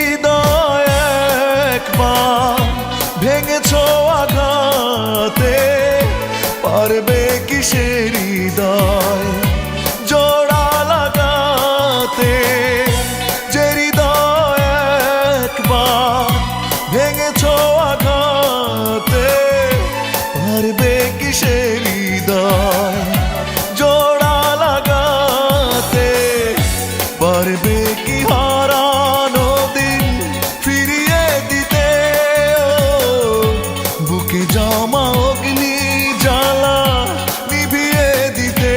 হৃদয় একবার ভেঙেছ আঘাতে, পারবে কি সে হৃদয় জোড়া লাগাতে? যে হৃদয় একবার ভেঙেছ আঘাতে, পারবে কি সে হৃদয় জোড়া লাগাতে? পারবে কি হারানো দিন ফিরিয়ে দিতে? বুকে জমা অগ্নি জ্বালা নিভিয়ে দিতে?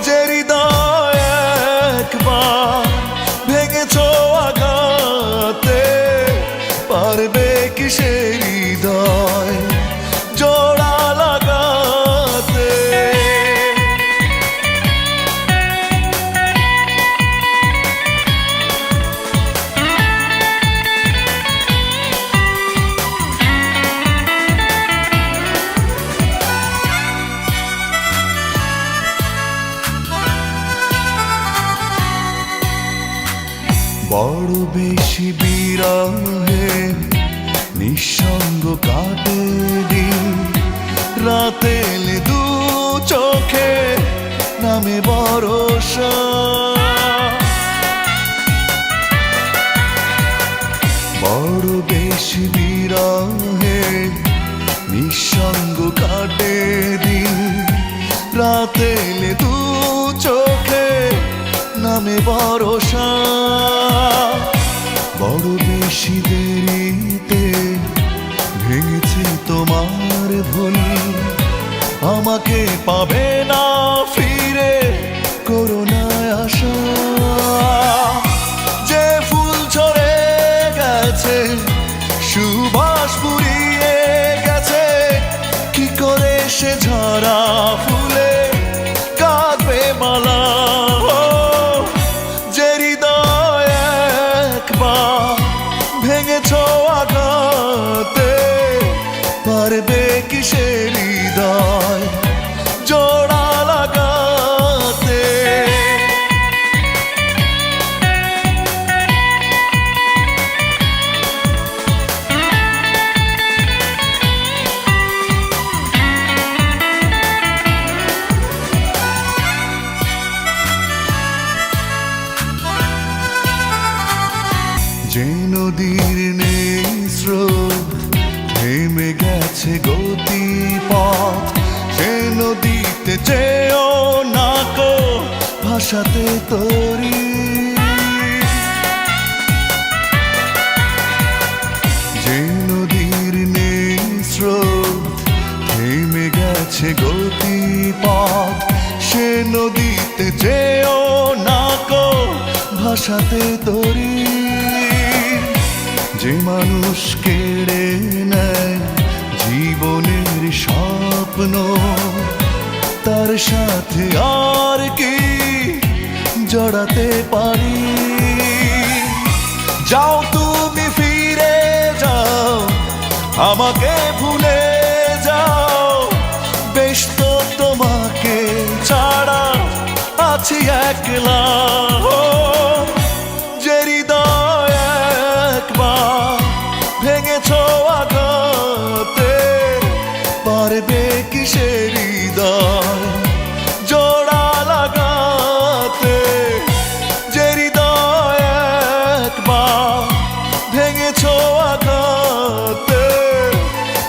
যে হৃদয় একবার ভেঙেছ আঘাতে, পারবে কি সে হৃদয় জোড়া লাগাতে? বড় বেশি বিরহে নিঃসঙ্গ কাটে দিন, রাতে এলে দু চোখে নামে ভরসা। বড় বেশি বিরহে নিঃসঙ্গ কাটে দিন, রাতে এলে দু চোখে নামে ভরসা। বড় বেশি দেরিতে ভেঙেছে তোমার ভুল, আমাকে পাবে না ফিরে করুণায় আশা। যে ফুল ঝরে গেছে সুবাস ফুরিয়ে গেছে, কি করে সে ঝরা ফুলে কাঁদবে মালা? যে হৃদয় একবার ভেঙেছ আঘাতে, পারবে কি সে হৃদয় জোড়া লাগাতে? যে নদীর নেই স্রোত থেমে গেছে গতিপথ, সে নদীতে যেও না কো ভাসাতে তরি। যে নদীর নেই স্রোত থেমে গেছে গতিপথ, সে নদীতে যেও না কো ভাসাতে তরি। যে মানুষ কেড়ে নেয় জীবনের স্বপ্ন, তার সাথে আর কি জড়াতে পারি? যাও তুমি ফিরে যাও, আমাকে ভুলে যাও, বেশ তো তোমাকে ছাড়া আছি একলা। যে হৃদয় একবার ভেঙেছ আঘাতে, পারবে কি সে হৃদয় জোড়া লাগাতে? যে হৃদয় একবার ভেঙেছ আঘাতে,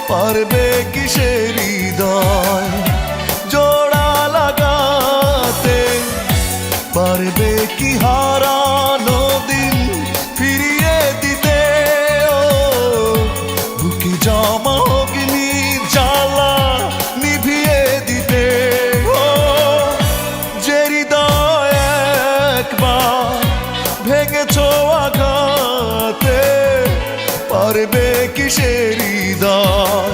পারবে কি সে হৃদয় জোড়া লাগাতে? পারবে কি হারানো দিন ফিরিয়ে দিতে? বুকে জমা অগ্নি জ্বালা নিভিয়ে দিতে? যে হৃদয় একবার ভেঙেছ আঘাতে, পারবে কি সে হৃদয়